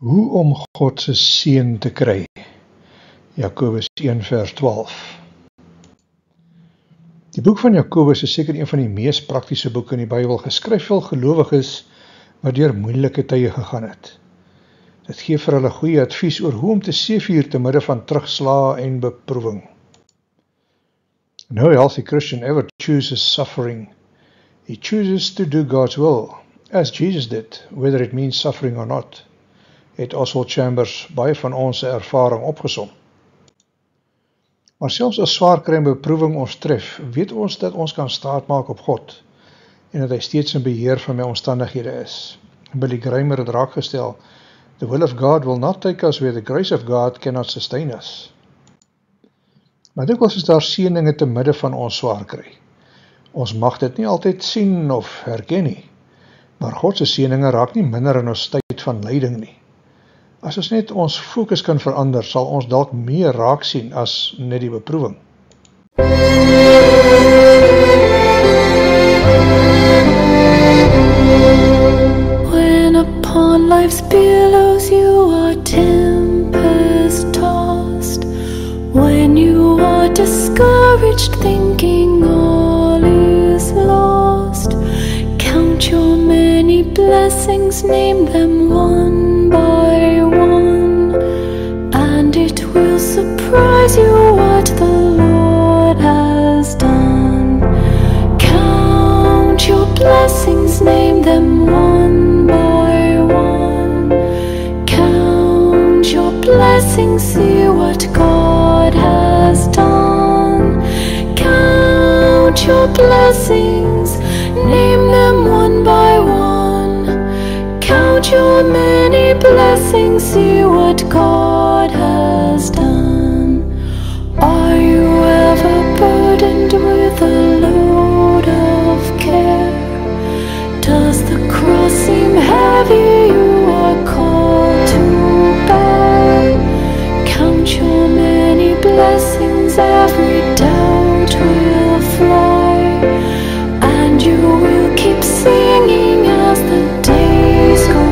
Hoe om God se seën te kry? Jakobus 1 vers 12. Die boek van Jakobus is seker een van die mees praktiese boeke in die Bybel, geskryf vir gelowiges wat deur moeilike tye gegaan het. Dit gee vir hulle goeie advies oor hoe om te seëvier te midde van terugslae en beproewing. No healthy Christian ever chooses suffering. He chooses to do God's will, as Jesus did, whether it means suffering or not, het Oswald Chambers baie van ons ervaring opgesom. Maar selfs as swaar kry en beproewing ons tref, weet ons dat ons kan staatmaak op God en dat hy steeds in beheer van my omstandighede is. Billy Graham het dit raak gestel, the will of God will not take us where the grace of God cannot sustain us. Maar dikwels is daar seëninge te midde van ons swaar kry. Ons mag dit nie altyd sien of herken nie, maar God se seëninge raak nie minder in ons tyd van lyding nie. As ons net ons fokus kan verander, sal ons dalk meer raak sien as net die beproewing. When upon life's billows you are tempest tossed, when you are discouraged thinking all is lost, count your many blessings, name them one by one, and it will surprise you what the Lord has done. Count your blessings, name them one by one. Count your blessings, see what God has done. Count your blessings, name them one by one. Count your many blessings, see what God has done. Are you ever burdened with a load of care? Does the cross seem heavy you are called to bear? Count your many blessings, every doubt will fly, and you will keep singing as the days go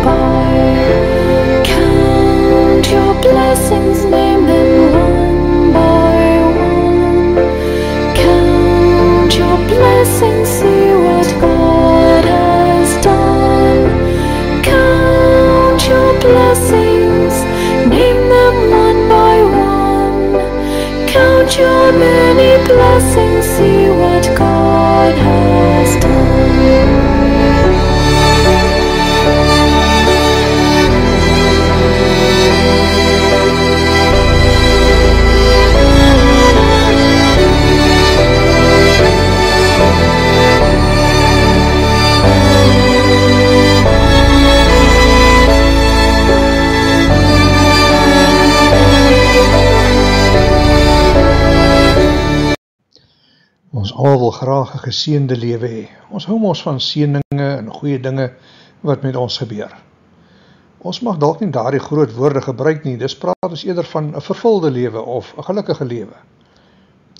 by. Count your blessings, name them one by one. Count your blessings, see what God has done. Count your blessings, name them one by one. Count your many blessings, see what God has done. Ons almal wil graag 'n geseënde lewe hê. Ons hou mos van seëninge en goeie dinge wat met ons gebeur. Ons mag dalk nie daardie groot woorde gebruik nie, dis praat ons eerder van 'n vervulde lewe of 'n gelukkige lewe.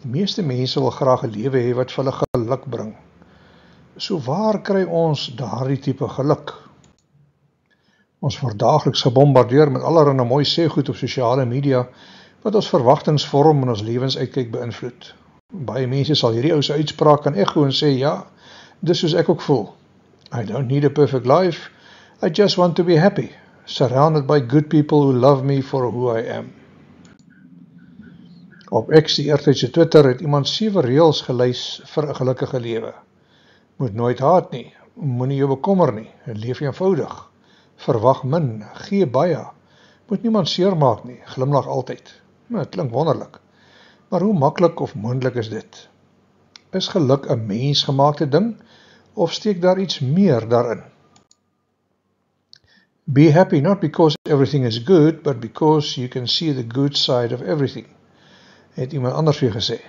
Die meeste mense wil graag 'n lewe hê wat vir hulle geluk bring. So waar kry ons daardie tipe geluk? Ons word daagliks gebombardeer met allerlei mooi sêgoed op sosiale media wat ons verwagtings vorm en ons lewensuitkyk beïnvloed. Baie mense sal hierdie ou se uitspraak kan echo en sê, ja, dis soos ek ook voel. I don't need a perfect life, I just want to be happy, surrounded by good people who love me for who I am. Op X, die eertydse Twitter, het iemand 7 reëls gelys vir 'n gelukkige lewe. Moet nooit haat nie, moenie jou bekommer nie, leef eenvoudig, verwag min, gee baie, moet niemand seermaak nie, glimlag altyd. Dit klink wonderlik. Maar hoe maklik of moontlik is dit? Is geluk 'n mensgemaakte ding, of steek daar iets meer daarin? Be happy not because everything is good, but because you can see the good side of everything, het iemand anders weer gesê.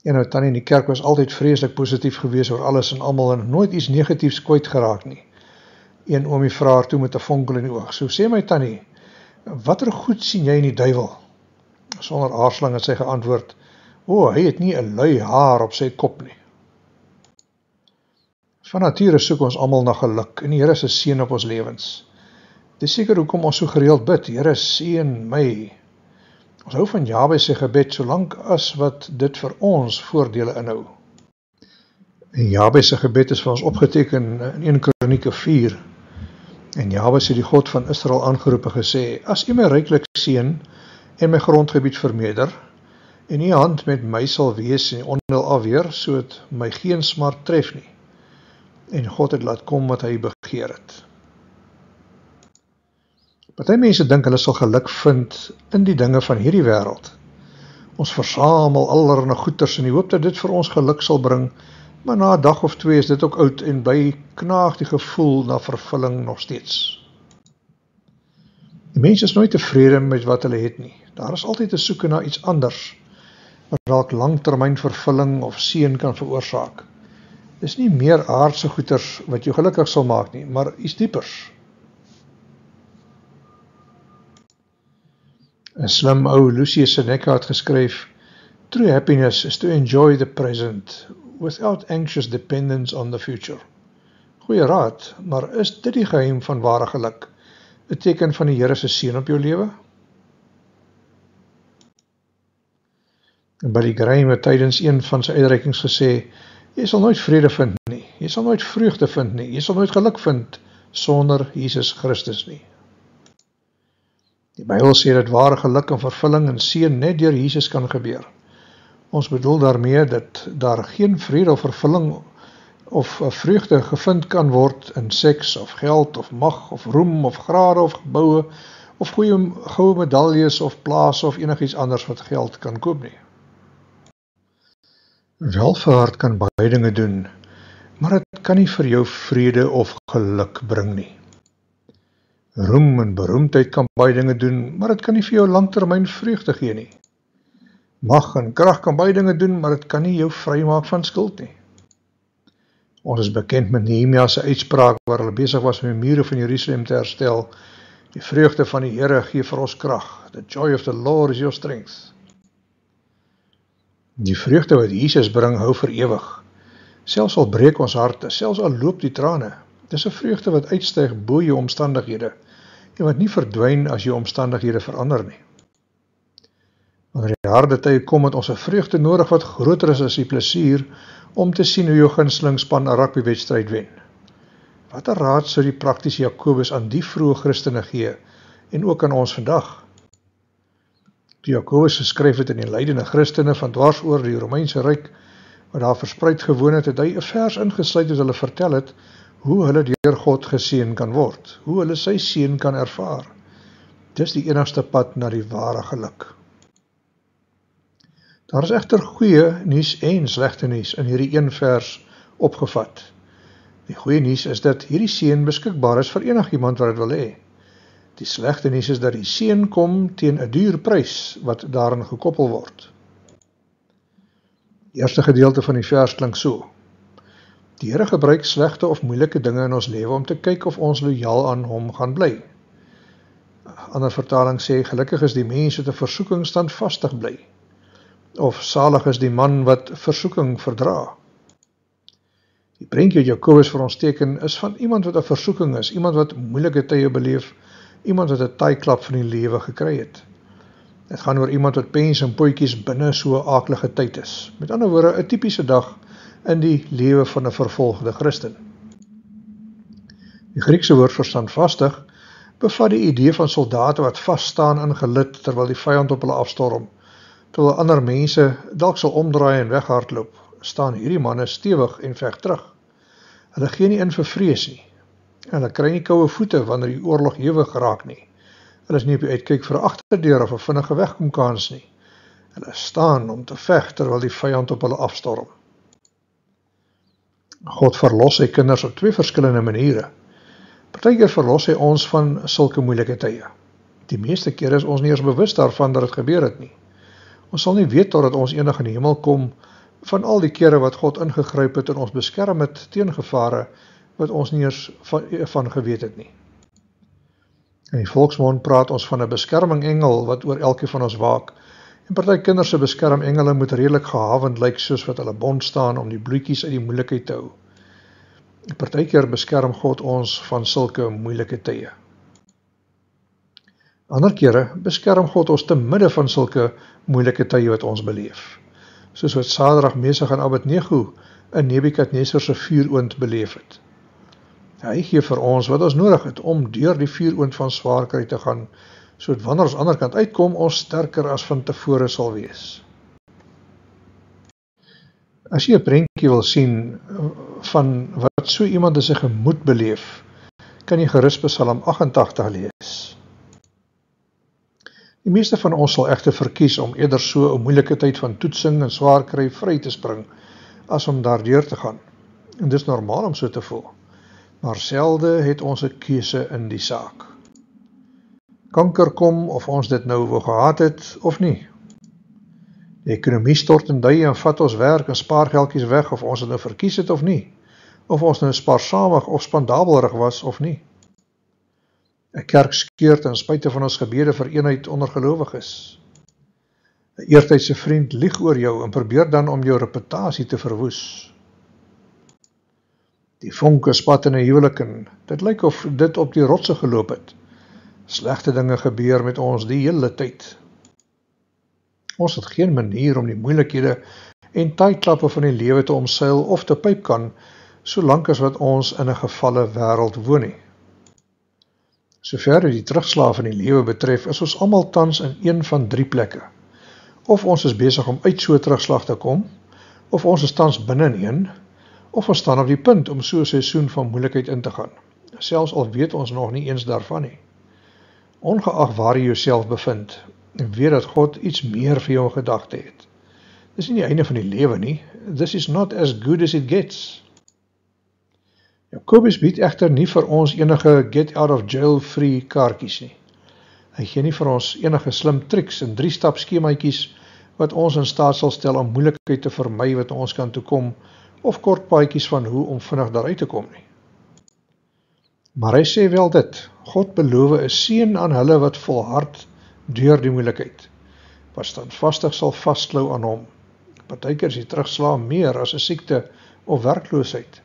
En nou tannie in die kerk was altyd vreeslik positief gewees oor alles en almal en nooit iets negatiefs kwyt geraak nie. Een oomie vra haar toe met 'n vonkel in die oog. So sê my tannie, watter goed sien jy in die duiwel? Sonder aarzeling het sy geantwoord, hy het nie 'n lui haar op sy kop nie. Van nature soek ons almal na geluk en die Here se seën op ons lewens. Dis seker hoekom ons so gereeld bid, Here, seën my. Ons hou van Jabes se gebed, solank as wat dit vir ons voordele inhou. En Jabes se gebed is vir ons opgeteken in 1 Kronieke 4. En Jabes het die God van Israel aangeroep en gesê, as U my ryklik seën en my grondgebied vermeerder, en U hand met my sal wees en onheil afweer, so het my geen smart tref nie. En God het laat kom wat hy begeer het. Party mense dink hulle sal geluk vind in die dinge van hierdie wêreld. Ons versamel allerlei goeders in die hoop dat dit vir ons geluk sal bring, maar na 'n dag of 2 is dit ook oud en bly knaag die gevoel na vervulling nog steeds. Die mens is nooit tevrede met wat hulle het nie. Daar is altyd 'n soeke na iets anders, wat dalk langtermyn vervulling of seën kan veroorsaak. Dis nie meer aardse goeders wat jou gelukkig sal maak nie, maar iets diepers. 'n slim ou Lucius Seneca het geskryf, True happiness is to enjoy the present, without anxious dependence on the future. Goeie raad, maar is dit die geheim van ware geluk? 'n teken van die Here se seën op jou lewe? En Billy Graham het tydens een van sy uitreikings gesê, jy sal nooit vrede vind nie, jy sal nooit vreugde vind nie, jy sal nooit geluk vind sonder Jesus Christus nie. Die Bybel sê dat ware geluk en vervulling en seën net deur Jesus kan gebeur. Ons bedoel daarmee dat daar geen vrede of vervulling of vreugde gevind kan word in seks of geld of mag of roem of grade of geboue of goue medaljes of plase of enigiets anders wat geld kan koop nie. Welvaart kan baie dinge doen, maar dit kan nie vir jou vrede of geluk bring nie. Roem en beroemdheid kan baie dinge doen, maar dit kan nie vir jou langtermyn vreugde gee nie. Mag en krag kan baie dinge doen, maar dit kan nie jou vrymaak van skuld nie. Ons is bekend met Nehemia se uitspraak waar hulle besig was om die mure van Jerusalem te herstel. Die vreugde van die Here gee vir ons krag. The joy of the Lord is your strength. Die vreugde wat Jesus bring, hou vir ewig. Selfs al breek ons harte, selfs al loop die trane. Dis 'n vreugde wat uitstyg bo jou omstandighede en wat nie verdwyn as jou omstandighede verander nie. Wanneer die harde tye kom, het ons 'n vreugde nodig wat groter is as die plesier om te sien hoe jou gunsteling span 'n rugbywedstryd wen. Watter raad sou die praktiese Jakobus aan die vroeë Christene gee en ook aan ons vandag? Die Jakobus geskryf het in die lydende Christene van dwars oor die Romeinse ryk wat daar verspreid gewoon het, het hy 'n vers ingesluit wat hulle vertel het hoe hulle deur God geseën kan word, hoe hulle sy seën kan ervaar. Dis die enigste pad na die ware geluk. Daar is egter goeie nuus en slegte nuus in hierdie een vers opgevat. Die goeie nuus is dat hierdie seën beskikbaar is vir enigiemand wat dit wil hê. Die slegte nuus is dat die seën kom teen 'n duur prys wat daarin gekoppel word. Die eerste gedeelte van die vers klink so: Die Here gebruik slegte of moeilike dinge in ons lewe om te kyk of ons lojaal aan hom gaan bly. Ander vertaling sê, gelukkig is die mens wat 'n versoeking standvastig bly. Of salig is die man wat versoeking verdra. Die prentjie wat Jakobus vir ons teken is van iemand wat 'n versoeking is, iemand wat moeilike tye beleef, iemand wat 'n taaiklap van die lewe gekry het. Dit gaan oor iemand wat pens en potjies binne so 'n aaklige tyd is. Met ander woorde, 'n tipiese dag in die lewe van 'n vervolgde Christen. Die Griekse woord vir standvastig bevat die idee van soldate wat vas staan in gelid terwyl die vyand op hulle afstorm. Terwyl ander mense dalk sal omdraai en weghardloop, staan hierdie manne stewig en veg terug. Hulle gee nie in vir vrees nie. En hulle kry nie koue voete wanneer die oorlog hewig raak nie. Hulle is nie op die uitkyk vir 'n agterdeur of 'n vinnige wegkomkans nie. Hulle staan om te veg terwyl die vyand op hulle afstorm. God verlos sy kinders op 2 verskillende maniere. Partykeer verlos hy ons van sulke moeilike tye. Die meeste kere is ons nie eens bewus daarvan dat dit gebeur het nie. Ons sal nie weet totdat ons eendag in die hemel kom van al die kere wat God ingegryp het en ons beskerm het teen gevare wat ons nie eens van geweet het nie. In die volksmond praat ons van 'n beskermingengel wat oor elkeen van ons waak. En party kinders se beskermengele moet redelik gehavend lyk soos wat hulle bond staan om die bloetjies uit die moeilikheid te hou. Partykeer beskerm God ons van sulke moeilike tye. Ander kere beskerm God ons te midde van sulke moeilike tye wat ons beleef, soos wat Sadrag, Mesach en Abednego in Nebukadnesar se vuuroond beleef het. Hy gee vir ons wat ons nodig het om deur die vuuroond van swaar kry te gaan, sodat wanneer ons ander kant uitkom, ons sterker as van tevore sal wees. As jy 'n prentjie wil sien van wat so iemand in sy gemoed beleef, kan jy gerus Psalm 88 lees. Die meeste van ons sal egter verkies om eerder so 'n moeilike tyd van toetsing en swaar kry vry te spring, as om daardeur te gaan. En dis normaal om so te voel, maar selde het ons 'n keuse in die saak. Kanker kom of ons dit nou wou gehad het of nie. Die ekonomie stort in duie en vat ons werk en spaargeldjies weg of ons het nou verkies het of nie. Of ons nou spaarsamig of spandabelrig was of nie. 'n Kerk skeur ten spyte van ons gebede vir eenheid onder gelowiges. 'n Eertydse vriend lieg oor jou en probeer dan om jou reputasie te verwoes. Die vonke spat in 'n huwelik en dit lyk of dit op die rotse geloop het. Slegte dinge gebeur met ons die hele tyd. Ons het geen manier om die moeilikhede en tydklappe van die lewe te omseil of te pyp kan, solank as wat ons in 'n gevalle wêreld woon nie. Sover die terugslag van die lewe betref, is ons almal tans in een van 3 plekke. Of ons is besig om uit so 'n terugslag te kom, of ons is tans binne in een, of ons staan op die punt om so 'n seisoen van moeilikheid in te gaan, selfs al weet ons nog nie eens daarvan nie. Ongeag waar jy jouself bevind, en weet dat God iets meer vir jou in gedagte het. Dis nie die einde van die lewe nie, this is not as good as it gets. Jakobus bied egter nie vir ons enige get out of jail free kaartjies nie. Hy gee nie vir ons enige slim triks en 3-stap skemaatjies wat ons in staat sal stel om moeilikheid te vermy wat ons kan toekom, of kort paadjies van hoe om vinnig daaruit te kom nie. Maar hy sê wel dit, God beloof 'n seën aan hulle wat volhard deur die moeilikheid, wat standvastig sal vasklou aan hom. Partykeer is die terugslag meer as 'n siekte of werkloosheid.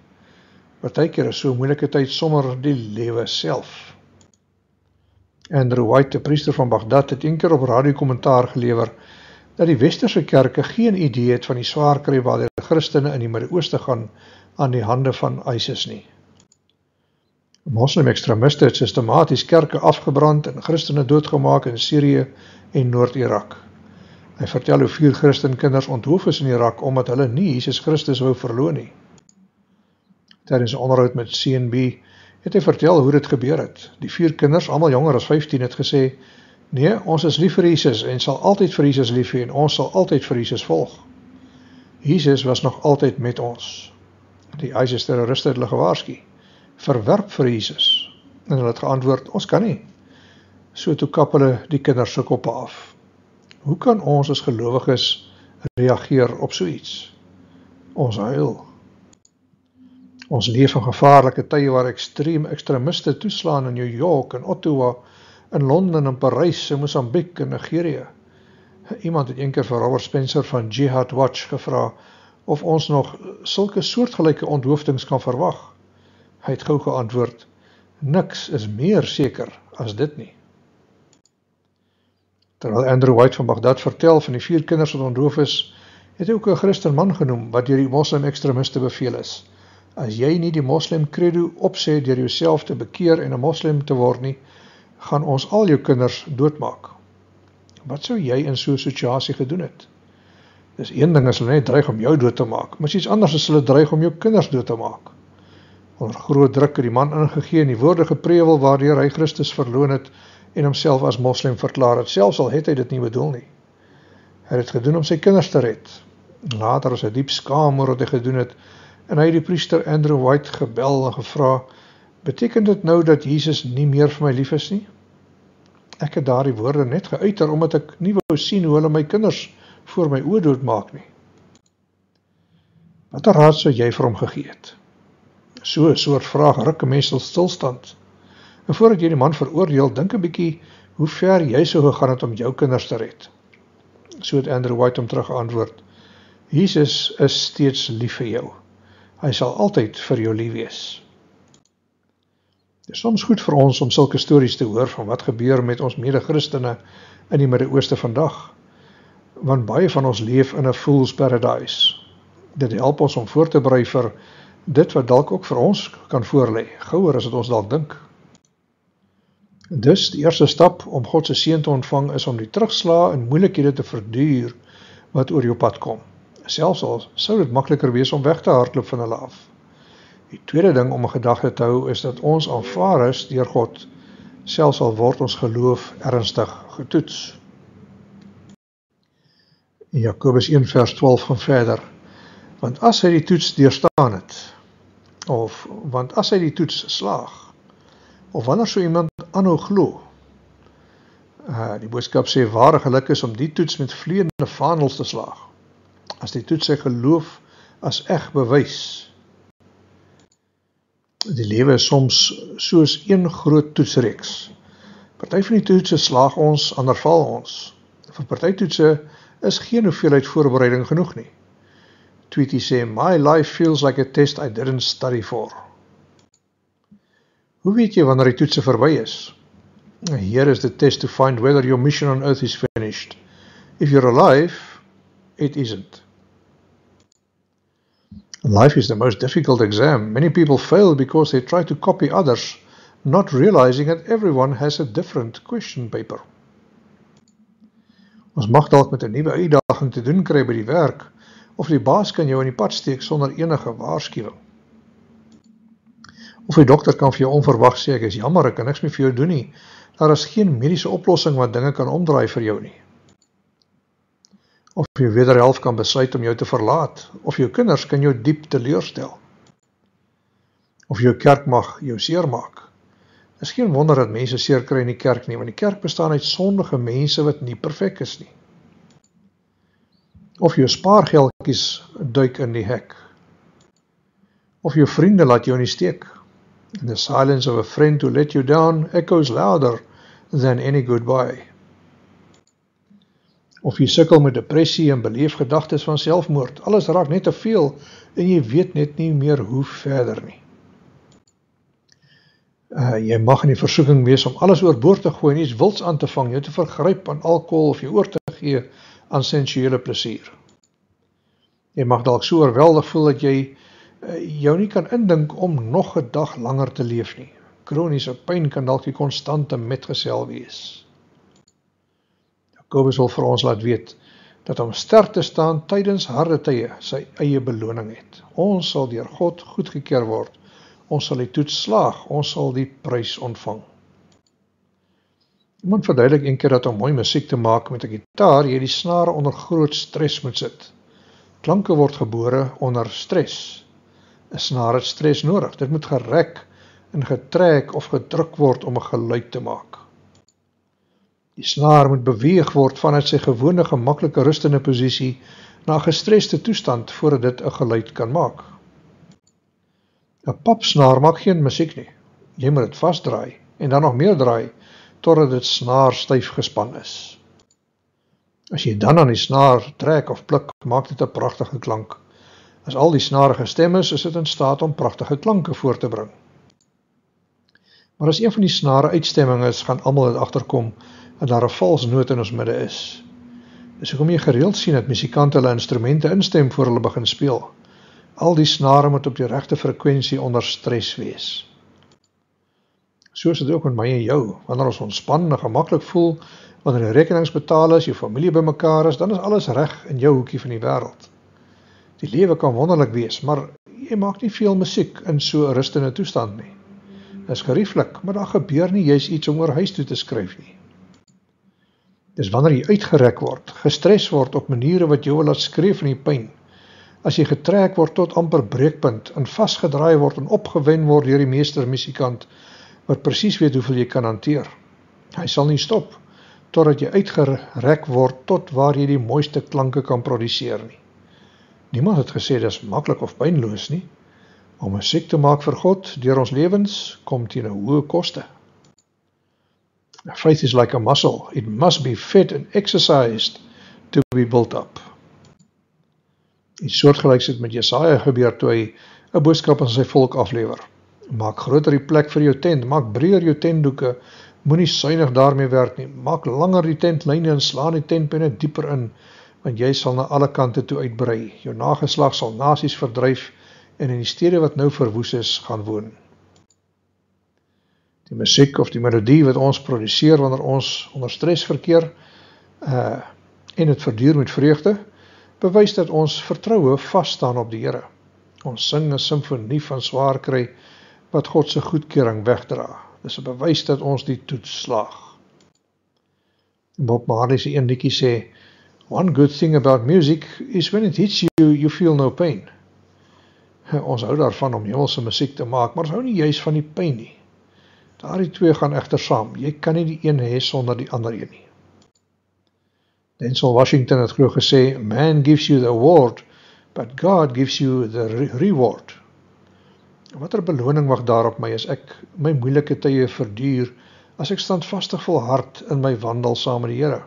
Partykeer is so 'n moeilike tyd sommer die lewe self. Andrew White, 'n priester van Baghdad, het eendag op radiokommentaar gelewer dat die westerse kerke geen idee het van die swaar kry waar die Christene in die Midde-Ooste gaan aan die hande van ISIS nie. Moslim-ekstremiste het sistematies kerke afgebrand en Christene doodgemaak in Syrië en Noord-Irak. Hy vertel hoe 4 Christenkinders onthoof is in Irak omdat hulle nie Jesus Christus wou verloon nie. Tydens 'n onderhoud met CNB het hy vertel hoe dit gebeur het. Die 4 kinders, almal jonger as 15, het gesê, nee, ons is lief vir Jesus en sal altyd vir Jesus lief hê en ons sal altyd vir Jesus volg. Jesus was nog altyd met ons. Die ISIS-terroriste het hulle gewaarsku, verwerp vir Jesus. En hulle het geantwoord, ons kan nie. So toe kap hulle die kinders se koppe af. Hoe kan ons as gelowiges reageer op so iets? Ons huil. Ons leef in gevaarlike tye waar ekstremiste toeslaan in New York en Ottawa, in Londen en Parys en Mosambiek en Nigerië. Iemand het eendag vir Robert Spencer van Jihad Watch gevra of ons nog sulke soortgelyke onthoofdings kan verwag. Hy het gou geantwoord, niks is meer seker as dit nie. Terwyl Andrew White van Baghdad vertel van die 4 kinders wat onthoof is, het hy ook 'n Christen man genoem wat deur die moslim-ekstremiste beveel is. As jy nie die moslim credo opsê deur jouself te bekeer en 'n moslim te word nie, gaan ons al jou kinders doodmaak. Wat sou jy in so 'n situasie gedoen het? Dis een ding as hulle net dreig om jou dood te maak, maar iets anders as hulle dreig om jou kinders dood te maak. Onder groot druk het die man ingegee en die woorde geprewel waardeur hy Christus verloon het en homself as moslim verklaar het, selfs al het hy dit nie bedoel nie. Hy het dit gedoen om sy kinders te red. Later was hy diep skaam oor wat hy gedoen het en hy het die priester Andrew White gebel en gevra, beteken dit nou dat Jesus nie meer vir my lief is nie? Ek het daardie woorde net geuiter omdat ek nie wou sien hoe hulle my kinders voor my oë doodmaak nie. Watter raad sou jy vir hom gegee het? So 'n soort vraag ruk 'n mens tot stilstand. En voordat jy die man veroordeel, dink 'n bietjie hoe ver jy sou gegaan het om jou kinders te red. So het Andrew White hom terug geantwoord, Jesus is steeds lief vir jou. Hy sal altyd vir jou lief wees. Dit is soms goed vir ons om sulke stories te hoor van wat gebeur met ons mede-Christene in die Midde-Ooste vandag, want baie van ons leef in 'n fool's paradise. Dit help ons om voor te berei vir dit wat dalk ook vir ons kan voorlê, gouer as dit ons dalk dink. Dus, die eerste stap om God se seën te ontvang is om die terugslae en moeilikhede te verduur wat oor jou pad kom. Selfs al sou dit makliker wees om weg te hardloop van hulle af. Die tweede ding om 'n gedagte te hou is dat ons aanvaar is deur God, selfs al word ons geloof ernstig getoets. In Jakobus 1 vers 12 gaan verder, want as hy die toets deurstaan het, of want as hy die toets slaag, of wanneer so iemand aanhou glo, die boodskap sê ware geluk is om die toets met vleiende vaandels te slaag, as die toets sy geloof as eg bewys. Die lewe is soms soos een groot toetsreeks. Party van die toetse slaag ons, ander val ons. Vir party toetse is geen hoeveelheid voorbereiding genoeg nie. Tweety sê, my life feels like a test I didn't study for. Hoe weet jy wanneer die toetse verby is? Here is the test to find whether your mission on earth is finished. If you're alive, it isn't. Life is the most difficult exam. Many people fail because they try to copy others, not realizing that everyone has a different question paper. Ons mag dalk met 'n nuwe uitdaging te doen kry by die werk, of die baas kan jou in die pad steek sonder enige waarskuwing. Of die dokter kan vir jou onverwag sê, ek is jammer, ek kan niks meer vir jou doen nie. Daar is geen mediese oplossing wat dinge kan omdraai vir jou nie. Of jou wederhelft kan besluit om jou te verlaat, of jou kinders kan jou diep teleurstel. Of jou kerk mag jou seermaak. Is geen wonder dat mense seer kry in die kerk nie, want die kerk bestaan uit sondige mense wat nie perfek is nie. Of jou spaargeldjies duik in die hek. Of jou vriende laat jou in die steek. And the silence of a friend who let you down echoes louder than any goodbye. Of jy sukkel met depressie en beleef gedagtes van selfmoord. Alles raak net te veel en jy weet net nie meer hoe verder nie. Jy mag in die versoeking wees om alles oorboord te gooi en iets wilds aan te vang, jou te vergryp aan alkohol of jou oor te gee aan sensuele plesier. Jy mag dalk so oorweldig voel dat jy jou nie kan indink om nog 'n dag langer te leef nie. Kroniese pyn kan dalk die konstante metgesel wees. Jakobus wil vir ons laat weet dat om sterk te staan tydens harde tye sy eie beloning het. Ons sal deur God goedgekeur word. Ons sal die toets slaag, ons sal die prys ontvang. Iemand verduidelik een keer dat om mooi musiek te maak met 'n gitaar, jy die snare onder groot stres moet sit. Klanke word gebore onder stres. 'n Snaar het stres nodig. Dit moet gerek en getrek of gedruk word om 'n geluid te maak. Die snaar moet beweeg word vanuit sy gewone gemaklike rustende posisie na 'n gestreste toestand voordat dit 'n geluid kan maak. 'n Papsnaar maak geen musiek nie. Jy moet dit vasdraai en dan nog meer draai totdat dit snaar styf gespan is. As jy dan aan die snaar trek of pluk, maak dit 'n pragtige klank. As al die snare gestem is dit in staat om pragtige klanke voor te bring. Maar as een van die snare uitstemming is, gaan almal dit agterkom dat daar 'n vals noot in ons midde is. Dis hoekom jy gereeld sien dat musikante hulle instrumente instem voor hulle begin speel. Al die snare moet op die regte frekwensie onder stres wees. So is dit ook met my en jou. Wanneer ons ontspan en gemaklik voel, wanneer die rekenings betaal is, jou familie bymekaar is, dan is alles reg in jou hoekie van die wêreld. Die lewe kan wonderlik wees, maar jy maak nie veel musiek in so 'n rustende toestand nie. Dis gerieflik, maar daar gebeur nie juis iets om oor huis toe te skryf nie. Dis wanneer jy uitgerek word, gestres word op maniere wat jou wil laat skree van die pyn, as jy getrek word tot amper breekpunt en vasgedraai word en opgewen word deur die meestermusikant wat presies weet hoeveel jy kan hanteer. Hy sal nie stop totdat jy uitgerek word tot waar jy die mooiste klanke kan produseer nie. Niemand het gesê dis maklik of pynloos nie. Om musiek te maak vir God deur ons lewens kom teen 'n hoë koste. Faith is like a muscle. It must be fed and exercised to be built up. Iets soortgelyks het met Jesaja gebeur toe hy 'n boodskap aan sy volk aflewer. Maak groter die plek vir jou tent, maak breër jou tentdoeke, moenie suinig daarmee werk nie, maak langer die tentlyne en slaan die tentpenne dieper in, want jy sal na alle kante toe uitbrei. Jou nageslag sal nasies verdryf en in die stede wat nou verwoes is, gaan woon. Die musiek of die melodie wat ons produseer wanneer ons onder stres verkeer en het verduur met vreugde, bewys dat ons vertroue vas staan op die Here. Ons sing 'n simfonie van swaar kry wat God se goedkeuring wegdra. Dis 'n bewys dat ons die toets slaag. Bob Marley se een liedjie sê, "One good thing about music is when it hits you, you feel no pain." Ons hou daarvan om hemelse musiek te maak, maar ons hou nie juis van die pyn nie. Daardie twee gaan egter saam. Jy kan nie die een hê sonder die ander een nie. Denzel Washington het glo gesê, "Man gives you the award, but God gives you the reward." Watter beloning wag daar op my as ek my moeilike tye verduur, as ek standvastig volhard in my wandel saam met die Here?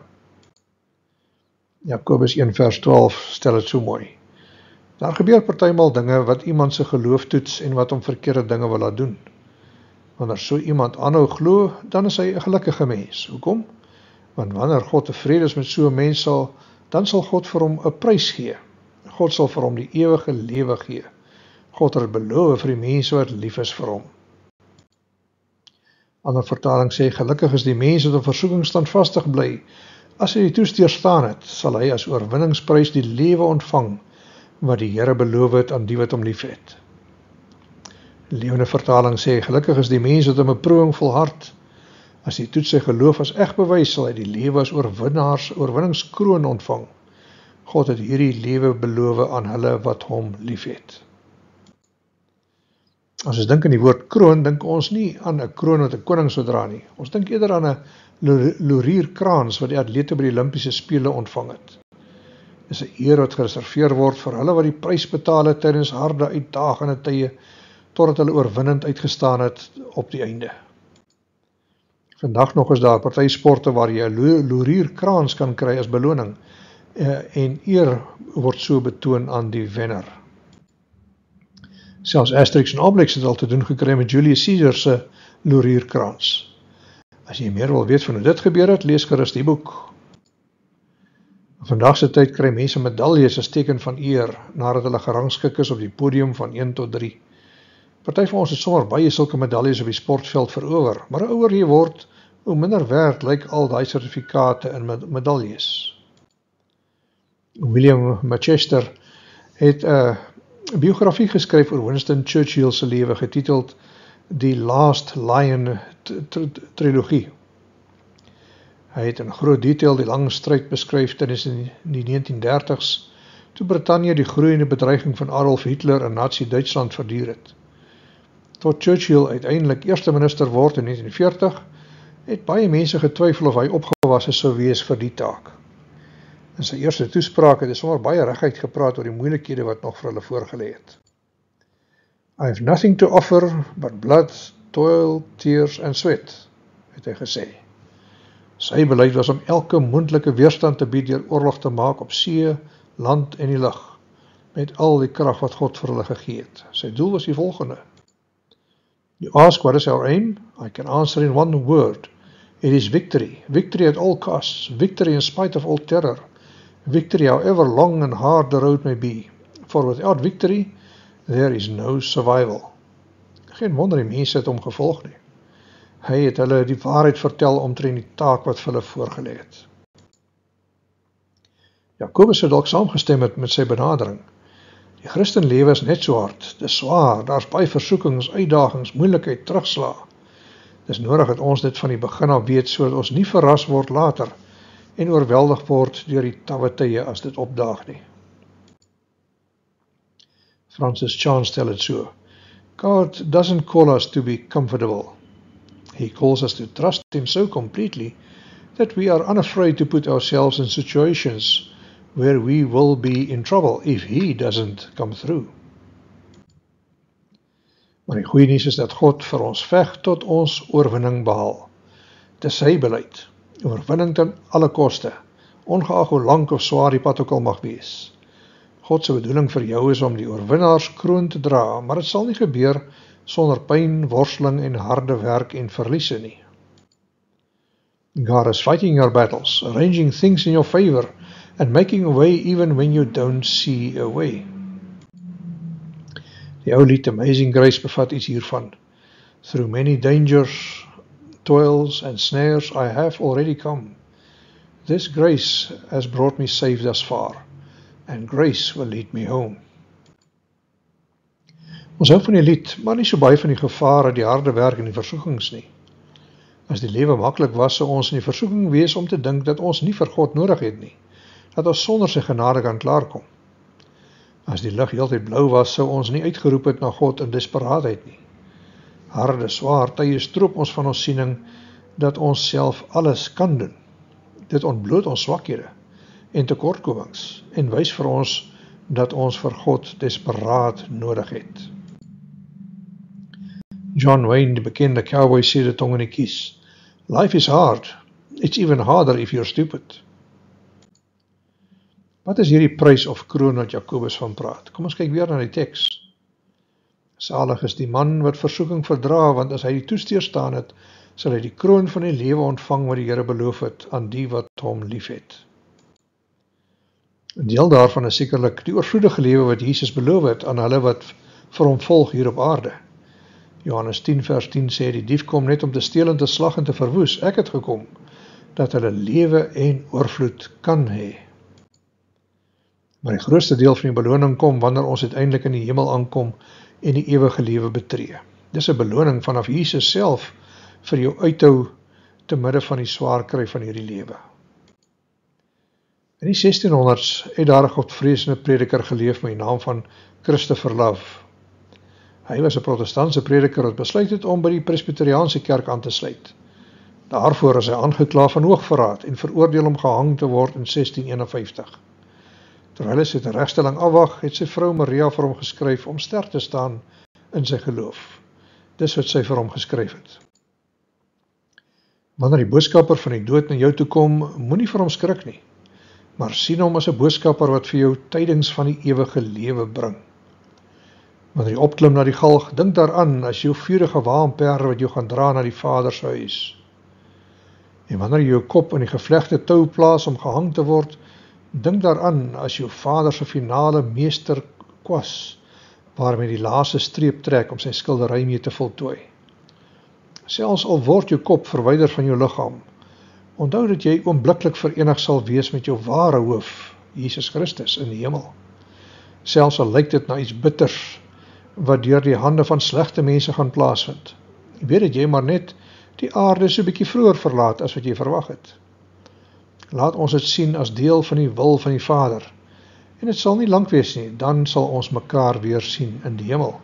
Jakobus 1 vers 12 stel het so mooi. Daar gebeur partymal dinge wat iemand se geloof toets en wat hom verkeerde dinge wil laat doen. Wanneer so iemand aanhou glo, dan is hy 'n gelukkige mens. Hoekom? Want wanneer God tevrede is met so 'n mens, dan sal God vir hom 'n prys gee. God sal vir hom die ewige lewe gee. God het beloof vir die mense wat lief is vir hom. Ander vertaling sê, gelukkig is die mens wat in versoeking standvastig bly. As hy die toets deurstaan het, sal hy as oorwinningsprys die lewe ontvang, wat die Here beloof het aan die wat hom lief het. Lewende vertaling sê, gelukkig is die mens wat in beproewing volhard. As die toets sy geloof as eg bewys, sal hy die lewe as oorwinningskroon ontvang. God het hierdie lewe beloof aan hulle wat hom lief het. As ons dink aan die woord kroon, dink ons nie aan 'n kroon wat 'n koning sou dra nie. Ons dink eerder aan 'n laurierkrans wat die atlete by die Olimpiese spele ontvang het. Dis 'n eer wat gereserveer word vir hulle wat die prys betaal het tydens harde uitdagende tye, totdat hulle oorwinnend uitgestaan het op die einde. Vandag nog is daar party sporte waar jy 'n laurierkrans kan kry as beloning, en eer word so betoon aan die wenner. Selfs Asterix en Obelix het al te doen gekry met Julius Caesar se laurierkrans. As jy meer wil weet van hoe dit gebeur het, lees gerus die boek. Vandag se tyd kry mense medaljes as teken van eer, nadat hulle gerangskik is op die podium van 1 tot 3. Party van ons het sommer baie sulke medaljes op die sportveld verower, maar hoe ouer jy word, hoe minder werd lyk al daai sertifikate en medaljes. William Manchester het 'n biografie geskryf oor Winston Churchill se lewe, getiteld The Last Lion trilogie. Hy het in groot detail die lang stryd beskryf tydens die 1930s, toe Brittanje die groeiende bedreiging van Adolf Hitler in Nazi-Duitsland verduur het. Tot Churchill uiteindelik eerste minister word in 1940, het baie mense getwyfel of hy opgewasse sou wees vir die taak. In sy eerste toespraak het hy sommer baie reguit gepraat oor die moeilikhede wat nog vir hulle voorgelê het. I have nothing to offer but blood, toil, tears and sweat, het hy gesê. Sy beleid was om elke moontlike weerstand te bied deur oorlog te maak op see, land en die lug, met al die krag wat God vir hulle gegee het. Sy doel was die volgende. You ask what is our aim? I can answer in one word. It is victory. Victory at all costs. Victory in spite of all terror. Victory however long and hard the road may be. For without victory, there is no survival. Geen wonder die mense het hom gevolg nie. Hy het hulle die waarheid vertel omtrent die taak wat vir hulle voorgelê het. Jakobus het dalk saamgestem met sy benadering. Die Christenlewe is net so hard, dis swaar, daar's baie versoekings, uitdagings, moeilikheid, terugslag. Dis nodig dat ons dit van die begin af weet, sodat ons nie verras word later en oorweldig word deur die tawwe tye as dit opdaag nie. Francis Chan stel het so: God doesn't call us to be comfortable. He calls us to trust Him so completely that we are unafraid to put ourselves in situations where we will be in trouble if He doesn't come through. Maar die goeie nuus is dat God vir ons veg tot ons oorwinning behaal. Dis sy beleid, oorwinning ten alle koste, ongeag hoe lank of swaar die pad ook al mag wees. God se bedoeling vir jou is om die oorwinnaarskroon te dra, maar dit sal nie gebeur sonder pyn, worsteling en harde werk en verliese nie. God is fighting your battles, arranging things in your favor, and making a way even when you don't see a way. Die ou lied Amazing Grace bevat iets hiervan. Through many dangers, toils and snares I have already come. This grace has brought me safe thus far, and grace will lead me home. Ons hou van die lied, maar nie so baie van die gevare, die harde werk en die versoekings nie. As die lewe maklik was, sou ons in die versoeking wees om te dink dat ons nie vir God nodig het nie, dat ons sonder sy genade kan klaarkom. As die lig heeltyd blou was, sou ons nie uitgeroep het na God in desperaatheid nie. Harde, swaar tye stroop ons van ons siening dat ons self alles kan doen. Dit ontbloot ons swakhede en tekortkomings en wys vir ons dat ons vir God desperaat nodig het. John Wayne, die bekende cowboy, sê dit tong in die kies. Life is hard. It's even harder if you're stupid. Wat is hierdie prys of kroon wat Jakobus van praat? Kom ons kyk weer na die teks. Salig is die man wat versoeking verdra, want as hy die toesteer staan het, sal hy die kroon van die lewe ontvang wat die Here beloof het aan die wat hom liefhet. 'n Deel daarvan is sekerlik die oorvloedige lewe wat Jesus beloof het aan hulle wat vir hom volg hier op aarde. Johannes 10 vers 10 sê, die dief kom net om te steel en te slag en te verwoes. Ek het gekom, dat hulle lewe en oorvloed kan hê. Maar die grootste deel van die beloning kom, wanneer ons uiteindelik in die hemel aankom en die ewige lewe betree. Dis 'n beloning vanaf Jesus self, vir jou uithou, te midde van die swaar kry van hierdie lewe. In die 1600s het daar 'n godvreesende prediker geleef met die naam van Christopher Love. Hy was 'n protestantse prediker wat besluit het om by die Presbyteriaanse kerk aan te sluit. Daarvoor is hy aangekla van hoogverraad en veroordeel om gehang te word in 1651. Terwyl hy sy teregstelling afwag, het sy vrou Maria vir hom geskryf om sterk te staan in sy geloof. Dis wat sy vir hom geskryf het. Wanneer die boodskapper van die dood na jou toe kom, moenie vir hom skrik nie, maar sien hom as 'n boodskapper wat vir jou tydings van die ewige lewe bring. Wanneer jy opklim na die galg, dink daaraan as jou vurige waanperde wat jou gaan dra na die Vader se huis. En wanneer jy jou kop in die gevlegte tou plaas om gehang te word, dink daaraan as jou Vader se finale meester kwas, waarmee die laaste streep trek om sy skildery mee te voltooi. Selfs al word jou kop verwyder van jou liggaam, onthou dat jy oombliklik verenig sal wees met jou ware hoof, Jesus Christus in die hemel. Selfs al lyk dit na iets bitters, wat deur die hande van slegte mense gaan plaasvind. Weet dat jy maar net die aarde so 'n bietjie vroeër verlaat as wat jy verwag het. Laat ons dit sien as deel van die wil van die Vader. En dit sal nie lank wees nie, dan sal ons mekaar weer sien in die hemel.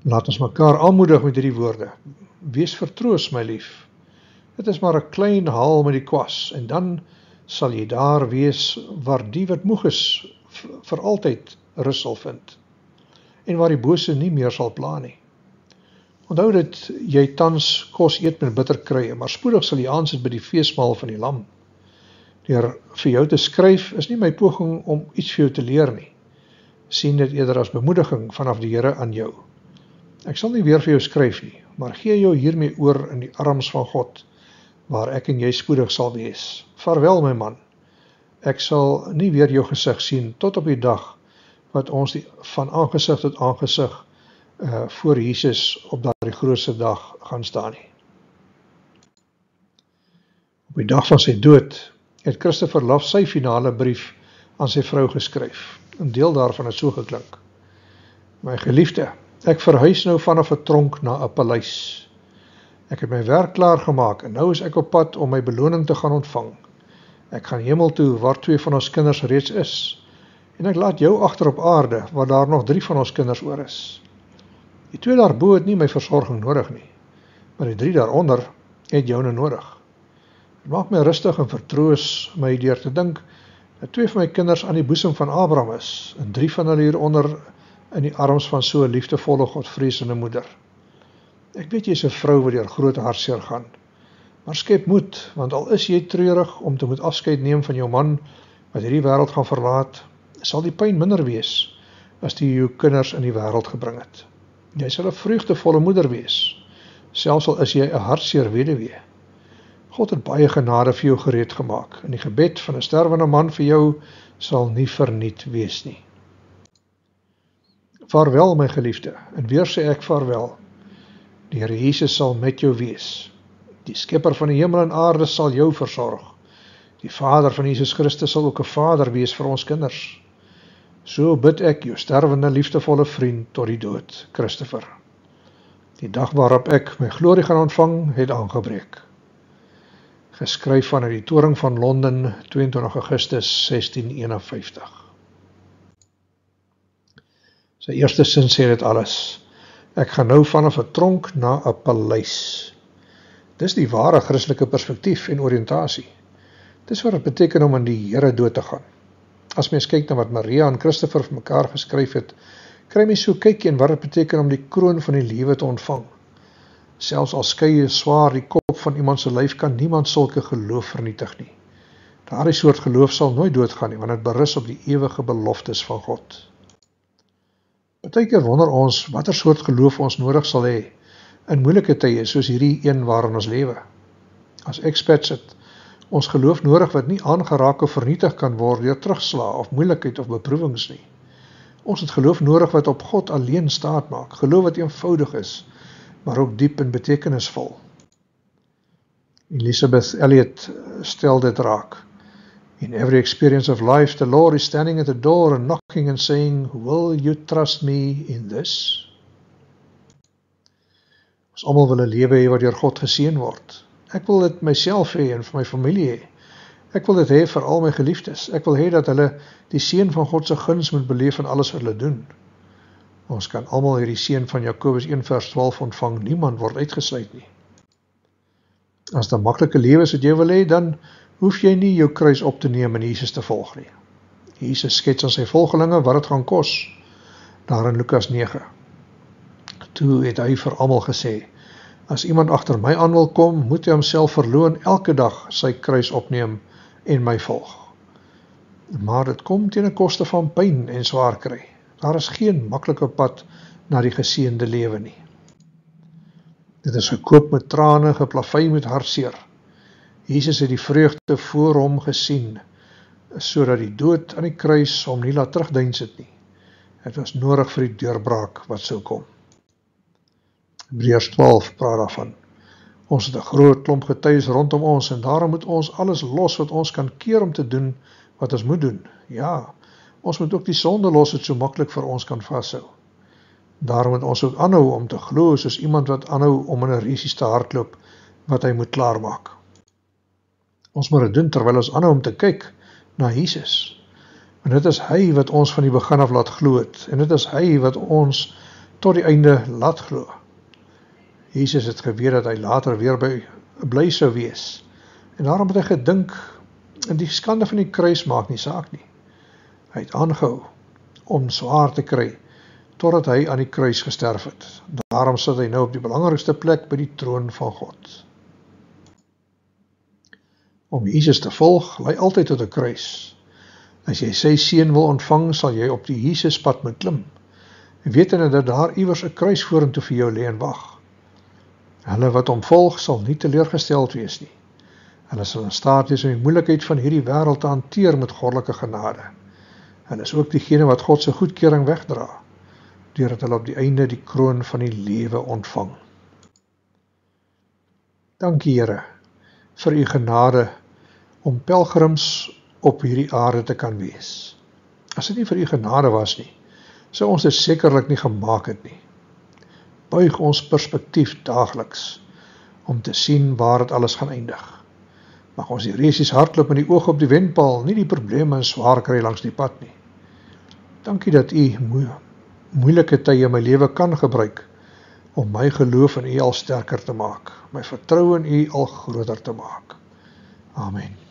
Laat ons mekaar aanmoedig met hierdie woorde. Wees vertroos, my lief. Dit is maar 'n klein haal met die kwas, en dan sal jy daar wees waar die wat moeg is vir altyd rus sal vind, en waar die bose nie meer sal pla nie. Onthou dat jy tans kos eet met bitter krye, maar spoedig sal jy aansit by die feesmaal van die lam. Deur vir jou te skryf is nie my poging om iets vir jou te leer nie. Sien dit eerder as bemoediging vanaf die Here aan jou. Ek sal nie weer vir jou skryf nie, maar gee jou hiermee oor in die arms van God, waar ek en jy spoedig sal wees. Vaarwel, my man. Ek sal nie weer jou gesig sien tot op die dag wat ons van aangesig tot aangesig voor Jesus op daardie grootste dag gaan staan nie. Op die dag van sy dood het Christopher Love sy finale brief aan sy vrou geskryf. 'n Deel daarvan het so geklink. My geliefde, ek verhuis nou vanaf 'n tronk na 'n paleis. Ek het my werk klaar gemaak en nou is ek op pad om my beloning te gaan ontvang. Ek gaan hemel toe waar 2 van ons kinders reeds is. En ek laat jou agter op aarde waar daar nog 3 van ons kinders oor is. Die 2 daarbo het nie my versorging nodig nie, maar die 3 daaronder het joune nodig. Het maak my rustig en vertroos my deur te dink dat 2 van my kinders aan die boesem van Abraham is en 3 van hulle hieronder in die arms van so 'n liefdevolle godvreesende moeder. Ek weet jy is 'n vrou wat deur groot hartseer gaan, maar skep moed, want al is jy treurig om te moet afskeid neem van jou man wat hierdie wêreld gaan verlaat, sal die pyn minder wees as die jou kinders in die wêreld gebring het. Jy sal 'n vreugdevolle moeder wees, selfs al is jy 'n hartseer weduwee. God het baie genade vir jou gereed gemaak, en die gebed van 'n sterwende man vir jou sal nie verniet wees nie. Vaarwel, my geliefde, en weer sê ek vaarwel. Die Here Jesus sal met jou wees. Die skepper van die hemel en aarde sal jou versorg. Die Vader van Jesus Christus sal ook 'n vader wees vir ons kinders. So bid ek jou sterwende liefdevolle vriend tot die dood, Christopher. Die dag waarop ek my glorie gaan ontvang, het aangebreek. Geskryf vanuit die toring van Londen, 22 Augustus 1651. Sy eerste sin sê dit alles. Ek gaan nou vanaf 'n tronk na 'n paleis. Dis die ware Christelike perspektief en oriëntasie. Dis wat dit beteken om in die Here dood te gaan. As mens kyk na wat Maria en Christopher vir mekaar geskryf het, kry mens so kykie in wat dit beteken om die kroon van die lewe te ontvang. Selfs al skei swaar die kop van iemand se lyf, kan niemand sulke geloof vernietig nie. Daardie soort geloof sal nooit doodgaan nie, want dit berus op die ewige beloftes van God. Partykeer wonder ons watter soort geloof ons nodig sal hê in moeilike tye soos hierdie een waarin ons lewe. As expats het ons geloof nodig wat nie aangeraak of vernietig kan word deur terugslag of moeilikheid of beproewings nie. Ons het geloof nodig wat op God alleen staat maak, geloof wat eenvoudig is, maar ook diep en betekenisvol. Elisabeth Elliot stel dit raak. In every experience of life, the Lord is standing at the door and knocking and saying, "Will you trust me in this?" Ons almal wil 'n lewe hê wat deur God geseën word. Ek wil dit myself hê en vir my familie hê. Ek wil dit hê vir al my geliefdes. Ek wil hê dat hulle die seën van God se guns moet beleef in alles wat hulle doen. Ons kan almal hierdie seën van Jakobus 1:12 ontvang. Niemand word uitgesluit nie. As daar maklike lewe is wat jy wil hê, dan hoef jy nie jou kruis op te neem en Jesus te volg nie. Jesus skets aan sy volgelinge wat dit gaan kos, daar in Lukas 9. Toe het hy vir almal gesê, as iemand agter my aan wil kom, moet hy homself verloon elke dag sy kruis opneem en my volg. Maar dit kom teen 'n koste van pyn en swaar kry. Daar is geen maklike pad na die geseënde lewe nie. Dit is gekoop met trane, geplavei met hartseer. Jesus het die vreugde voor hom gesien, sodat die dood aan die kruis hom nie laat terugdeins het nie. Het was nodig vir die deurbraak wat sou kom. Hebreërs 12 praat daarvan. Ons het 'n groot klomp getuies rondom ons en daarom moet ons alles los wat ons kan keer om te doen wat ons moet doen. Ja, ons moet ook die sonde los wat so maklik vir ons kan vashou. Daarom moet ons ook aanhou om te glo soos iemand wat aanhou om in 'n resies te hardloop wat hy moet klaarmaak. Ons moet dit doen terwyl ons aanhou om te kyk na Jesus. Want dit is hy wat ons van die begin af laat glo het en dit is hy wat ons tot die einde laat glo. Jesus het geweet dat hy later weer bly sou wees. En daarom het hy gedink, en die skande van die kruis maak nie saak nie. Hy het aangehou om swaar te kry, totdat hy aan die kruis gesterf het. Daarom sit hy nou op die belangrikste plek by die troon van God. Om Jesus te volg, lei altyd tot 'n kruis. As jy sy seën wil ontvang, sal jy op die Jesuspad moet klim. En wetende dat daar iewers 'n kruis vorentoe vir jou lê en wag. Hulle wat hom volg, sal nie teleurgesteld wees nie. Hulle sal in staat wees om die moeilikheid van hierdie wêreld te hanteer met goddelike genade. Hulle is ook diegene wat God se goedkeuring wegdra, deurdat hulle op die einde die kroon van die lewe ontvang. Dankie Here vir u genade om pelgrims op hierdie aarde te kan wees. As dit nie vir u genade was nie, sou ons dit sekerlik nie gemaak het nie. Buig ons perspektief daagliks om te sien waar dit alles gaan eindig. Mag ons die resies hardloop met die oog op die wenpaal, nie die probleme en swaar kry langs die pad nie. Dankie dat u moeilike tye in my lewe kan gebruik om my geloof in u al sterker te maak, my vertroue in u al groter te maak. Amen.